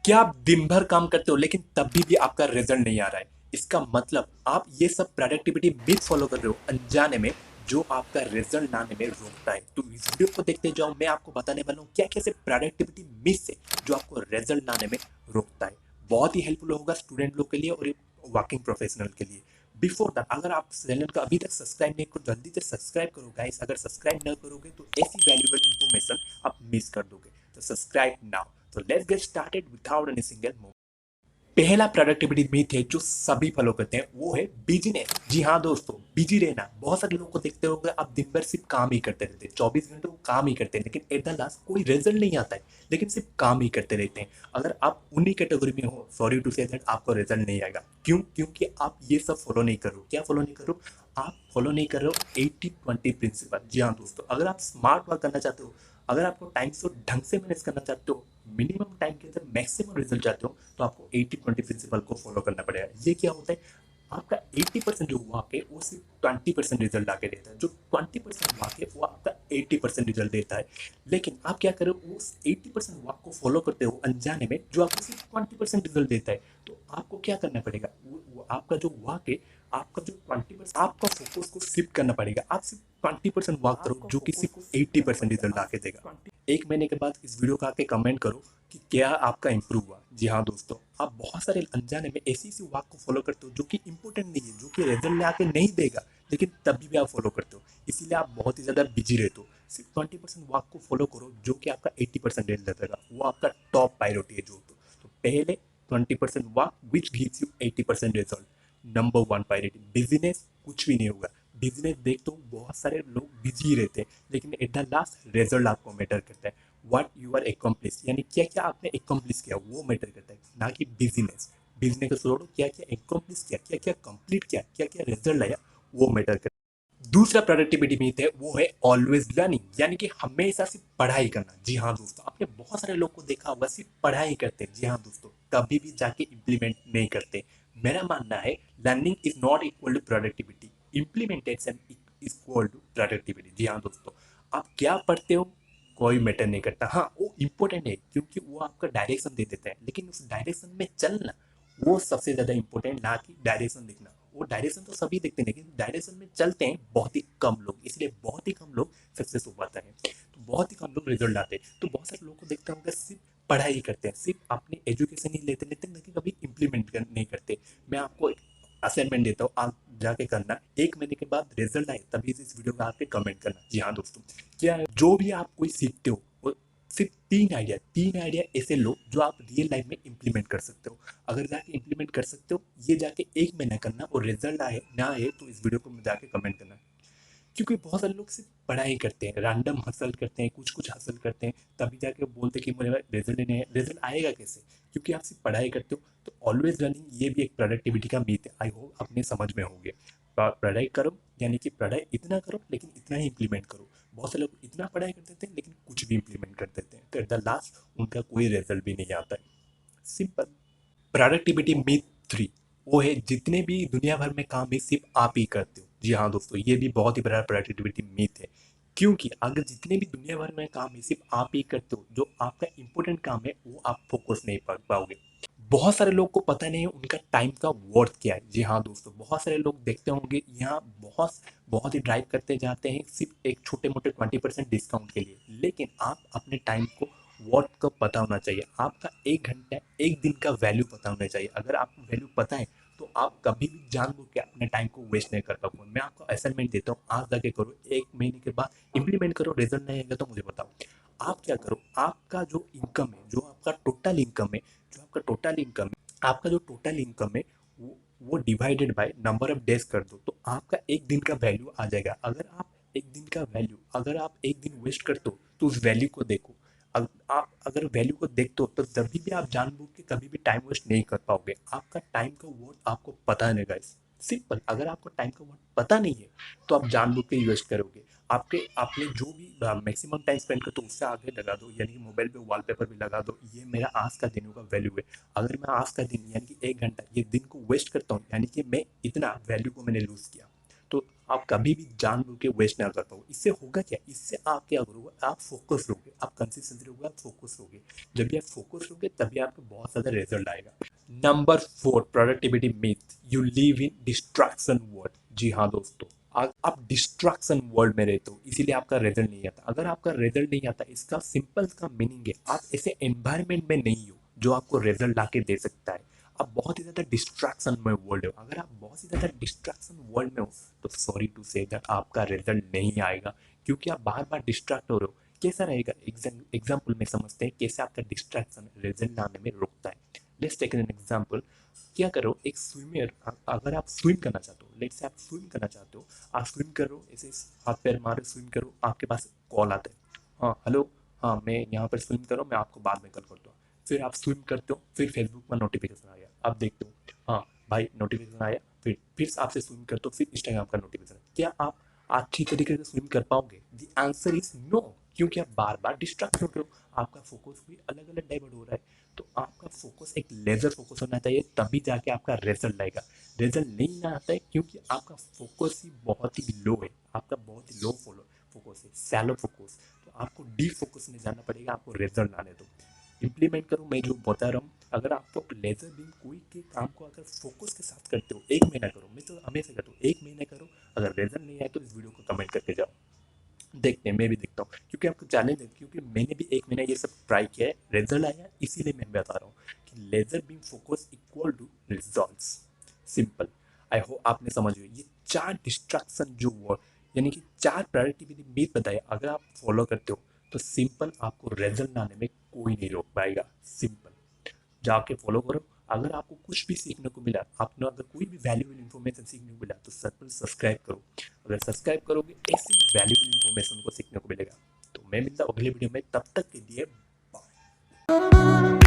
क्या आप दिन भर काम करते हो लेकिन तब भी आपका रिजल्ट नहीं आ रहा है? इसका मतलब आप ये सब प्रोडक्टिविटी मिथ फॉलो कर रहे हो अनजाने में, जो आपका रिजल्ट लाने में रोकता है। तो इस वीडियो को देखते जाओ, मैं आपको बताने वाला हूँ क्या कैसे प्रोडक्टिविटी मिथ है जो आपको रिजल्ट लाने में रोकता है। बहुत ही हेल्पफुल होगा स्टूडेंट लोग के लिए और वर्किंग प्रोफेशनल के लिए। बिफोर दैट, अगर आप चैनल को अभी तक सब्सक्राइब नहीं करो, जल्दी से सब्सक्राइब करो गाइस। अगर सब्सक्राइब न करोगे तो ऐसी वैल्यूएबल इंफॉर्मेशन आप मिस कर दोगे। तो सब्सक्राइब नाउ। तो let's get started without any single moment. पहला प्रोडक्टिविटी मीथ है जो सभी फॉलो करते हैं, वो है बिजीनेस। जी हाँ दोस्तों, बिजी रहना। बहुत सारे लोगों को देखते होंगे आप दिन भर सिर्फ काम ही करते रहते हैं, 24 घंटे वो काम ही करते हैं, लेकिन एट द लास्ट कोई रिजल्ट नहीं आता है, लेकिन सिर्फ काम ही करते रहते हैं। अगर आप उन्हीं कैटेगरी में हो, सॉरी टू से दैट, आपको रिजल्ट नहीं आएगा। क्यों? क्योंकि आप ये सब फॉलो नहीं करो। क्या फॉलो नहीं करो? आप फॉलो नहीं कर रहे हो 80-20 प्रिंसिपल। जी हाँ दोस्तों, अगर आप स्मार्ट वर्क करना चाहते हो, अगर आपको टाइम को ढंग से मैनेज करना चाहते हो, मिनिमम टाइम के अंदर मैक्सिमम रिजल्ट चाहते हो, तो आपको 80-20 प्रिंसिपल को फॉलो करना पड़ेगा। ये क्या होता है? आपका 80% जो वाक है वो सिर्फ 20% रिजल्ट ला के देता है, जो 20% वाक है वो आपका 80% रिजल्ट देता है। लेकिन आप क्या करो, उस 80% वाक को फॉलो करते हो अनजाने में, जो आपको सिर्फ 20% रिजल्ट देता है। तो आपको क्या करना पड़ेगा? वो आपका जो वाक है, आपका जो 20%, आपका फोकस को शिफ्ट करना पड़ेगा। आप सिर्फ 20% वर्क करो जो कि सिर्फ 80% रिजल्ट ला के देगा। एक महीने के बाद इस वीडियो को आके कमेंट करो कि क्या आपका इंप्रूव हुआ। जी हाँ दोस्तों, आप बहुत सारे अनजाने में ऐसी सी वाक को फॉलो करते हो जो कि इंपॉर्टेंट नहीं है, जो कि रिजल्ट आके नहीं देगा, लेकिन तभी भी आप फॉलो करते हो। इसीलिए आप बहुत ही ज़्यादा बिजी रहते हो। सिर्फ 20% वाक को फॉलो करो जो कि आपका 80% रिजल्ट देगा, वो आपका टॉप प्रायोरिटी है। जो तो पहले 20% work which gives you 80% result. Number one priority. Business कुछ भी नहीं होगा। बिजनेस देख तो बहुत सारे लोग बिजी रहते हैं, लेकिन एट द लास्ट रिजल्ट आपको मैटर करता है। व्हाट यू आर एकम्प्लिश, यानी क्या क्या आपने एकम्प्लिश किया, वो मैटर करता है, ना कि बिजनेस। बिजनेस को छोड़ो, क्या क्या एकम्प्लिश किया, क्या क्या कंप्लीट किया, क्या क्या रिजल्ट आया, वो मैटर करता है। दूसरा प्रोडक्टिविटी मीथ है वो है ऑलवेज लर्निंग, यानी कि हमेशा सिर्फ पढ़ाई करना। जी हाँ दोस्तों, आपने बहुत सारे लोग को देखा होगा सिर्फ पढ़ाई करते हैं। जी हाँ दोस्तों, कभी भी जाके इम्प्लीमेंट नहीं करते। मेरा मानना है learning is not equal to productivity, implementation is equal to productivity. जी हाँ दोस्तों, आप क्या पढ़ते हो कोई मैटर नहीं करता। हाँ, वो इम्पोर्टेंट है क्योंकि वो आपका डायरेक्शन दे देता है, लेकिन उस डायरेक्शन में चलना वो सबसे ज्यादा इंपॉर्टेंट, ना कि डायरेक्शन दिखना। वो डायरेक्शन तो सभी देखते हैं, लेकिन डायरेक्शन में चलते हैं बहुत ही कम लोग, इसलिए बहुत ही कम लोग सक्सेस हो पाता है, तो बहुत ही कम लोग रिजल्ट आते हैं। तो बहुत सारे लोगों को देखता हूँ सिर्फ पढ़ाई करते हैं, सिर्फ अपनी एजुकेशन ही लेते लेते, लेकिन कभी इम्प्लीमेंट नहीं करते। मैं आपको एक असाइनमेंट देता हूँ, आप जाके करना, एक महीने के बाद रिजल्ट आए तभी इस वीडियो में आके कमेंट करना। जी हाँ दोस्तों, क्या है, जो भी आप कोई सीखते हो वो सिर्फ तीन आइडिया ऐसे लो जो आप रियल लाइफ में इंप्लीमेंट कर सकते हो। अगर जाके इंप्लीमेंट कर सकते हो, ये जाके एक महीना करना, और रिजल्ट आए ना आए तो इस वीडियो को जाके कमेंट करना। क्योंकि बहुत सारे लोग सिर्फ पढ़ाई करते हैं, रैंडम हसल करते हैं, कुछ कुछ हसल करते हैं, तभी जाके बोलते हैं कि मुझे रिजल्ट नहीं है। रिजल्ट आएगा कैसे? क्योंकि आप सिर्फ पढ़ाई करते हो। तो ऑलवेज रनिंग ये भी एक प्रोडक्टिविटी का मीथ है। आई होप अपने समझ में हो गया। पढ़ाई करो, यानी कि पढ़ाई इतना करो लेकिन इतना ही इंप्लीमेंट करो। बहुत से लोग इतना पढ़ाई कर देते हैं लेकिन कुछ भी इंप्लीमेंट कर देते हैं, तो एट द लास्ट उनका कोई रिजल्ट भी नहीं आता है। सिंपल। प्रोडक्टिविटी मिथ 3, वो है जितने भी दुनिया भर में काम है सिर्फ आप ही करते हो। जी हाँ दोस्तों, ये भी बहुत ही बड़ा प्रोडक्टिविटी मिथ है। क्योंकि अगर जितने भी दुनिया भर में काम है सिर्फ आप ही करते हो, जो आपका इंपॉर्टेंट काम है वो आप फोकस नहीं कर पाओगे। बहुत सारे लोग को पता नहीं है उनका टाइम का वर्थ क्या है। जी हाँ दोस्तों, बहुत सारे लोग देखते होंगे यहाँ बहुत बहुत ही ड्राइव करते जाते हैं सिर्फ एक छोटे मोटे 20% डिस्काउंट के लिए, लेकिन आप अपने टाइम को वर्थ को पता होना चाहिए। आपका एक घंटा एक दिन का वैल्यू पता होना चाहिए। अगर आपको वैल्यू पता है तो आप कभी भी जानबूझ के अपने टाइम को वेस्ट नहीं कर पाओगे। मैं आपको असाइनमेंट देता हूँ, आज जाके करो, एक महीने के बाद इंप्लीमेंट करो, रिजल्ट नहीं आएगा तो मुझे बताओ। आप क्या करो, आपका जो इनकम है, जो आपका टोटल इनकम है, जो आपका टोटल इनकम है, आपका जो टोटल इनकम है वो divided by number of days कर दो, तो आपका एक दिन का वैल्यू आ जाएगा। अगर आप एक दिन का वैल्यू, अगर आप एक दिन वेस्ट करते हो तो उस वैल्यू को देखो। आप अगर वैल्यू को देखते हो तो तभी भी आप जानबूझ के कभी भी टाइम वेस्ट नहीं कर पाओगे। आपका टाइम का वर्थ आपको पता नहीं गाइस। सिंपल, अगर आपको टाइम का वर्थ पता नहीं है तो आप जानबूझ के वेस्ट करोगे। आपके आपने जो भी मैक्सिमम टाइम स्पेंड करते हो उससे आगे लगा दो, यानी कि मोबाइल पे वॉलपेपर भी लगा दो, ये मेरा आज का दिन का वैल्यू है। अगर मैं आज का दिन यानी कि एक घंटा ये दिन को वेस्ट करता हूँ, यानी कि मैं इतना वैल्यू को मैंने लूज किया। तो आप कभी भी जानबूझ के वेस्ट ना कर पाओ। इससे होगा क्या, इससे आप क्या करोगे, आप फोकस रहोगे, आप कंसिस्टेंसी रहोगे, आप फोकस रहोगे। जब भी आप फोकस रहोगे तभी आपको बहुत ज़्यादा रिजल्ट आएगा। Number 4 productivity myth, you live in distraction world. जी हाँ दोस्तों, आप डिस्ट्रैक्शन वर्ल्ड में रहते हो इसीलिए आपका रिजल्ट नहीं आता। अगर आपका रिजल्ट नहीं आता, इसका सिंपल का मीनिंग है आप ऐसे एनवायरनमेंट में नहीं हो जो आपको रिजल्ट ला के दे सकता है। आप बहुत ही ज़्यादा डिस्ट्रैक्शन में वर्ल्ड हो। अगर आप बहुत ही ज़्यादा डिस्ट्रैक्शन वर्ल्ड में हो तो सॉरी टू से दैट आपका रिजल्ट नहीं आएगा, क्योंकि आप बार बार डिस्ट्रैक्ट हो रहे हो। कैसा रहेगा, एग्जाम्पल में समझते हैं कैसे आपका डिस्ट्रैक्शन रिजल्ट लाने में रोकता है। Let's take an example. क्या करो, एक स्विमर, अगर आप स्विम करना चाहते हो, लेट्स से आप स्विम करना चाहते हो, आप स्विम करो, ऐसे हाथ पैर मारो स्विम करो, आपके पास कॉल आता है, हाँ हेलो, हाँ मैं यहाँ पर स्विम कर रहा हूँ, मैं आपको बाद में कॉल करता हूँ। फिर आप स्विम करते हो, फिर फेसबुक पर नोटिफिकेशन आया, आप देखते हो, हाँ भाई नोटिफिकेशन आया, फिर आपसे स्विम करते हो, फिर इंस्टाग्राम का नोटिफिकेशन। क्या आप अच्छी तरीके से स्विम कर पाओगे? द आंसर इज नो, क्योंकि आप बार बार डिस्ट्रैक्ट हो रहे हो, आपका फोकस भी अलग अलग डाइवर्ट हो रहा है। तो आपका फोकस एक लेजर फोकस होना चाहिए, तभी जाके आपका रिजल्ट आएगा। रिजल्ट नहीं आता है क्योंकि आपका फोकस ही बहुत ही लो है, आपका बहुत ही लो फोकस है, सैलो फोकस। तो आपको डीप फोकस में जाना पड़ेगा, आपको रिजल्ट आने दो। इम्प्लीमेंट करो, मैं जो बता रहा हूँ। अगर आपको लेजर बीम कोई के काम को अगर फोकस के साथ करते हो, 1 महीना करो, मैं तो हमेशा कहता हूँ 1 महीना करो। अगर रिजल्ट नहीं आए तो इस वीडियो को कमेंट करके जाओ, देखते हैं, मैं भी देखता हूँ, क्योंकि आपको चैलेंज है, क्योंकि मैंने भी 1 महीना ये सब ट्राई किया है, रिजल्ट आया, इसीलिए मैं बता रहा हूँ कि laser beam focus equal to results. Simple. I hope आपने समझ लिया ये 4 डिस्ट्रैक्शन जो वर्ड, यानी कि 4 प्रोडक्टिविटी मीथ बताए, अगर आप फॉलो करते हो तो सिंपल आपको रिजल्ट लाने में कोई नहीं रोक पाएगा। सिंपल, जाके फॉलो करो। अगर आपको कुछ भी सीखने को मिला, आपने अगर कोई भी वैल्यूबल इन्फॉर्मेशन सीखने को मिला तो सिंपल सब्सक्राइब करो। अगर सब्सक्राइब करोगे ऐसी वैल्यूबल इन्फॉर्मेशन को सीखने को मिलेगा। तो मैं मिलता हूँ अगले वीडियो में, तब तक के लिए बाय।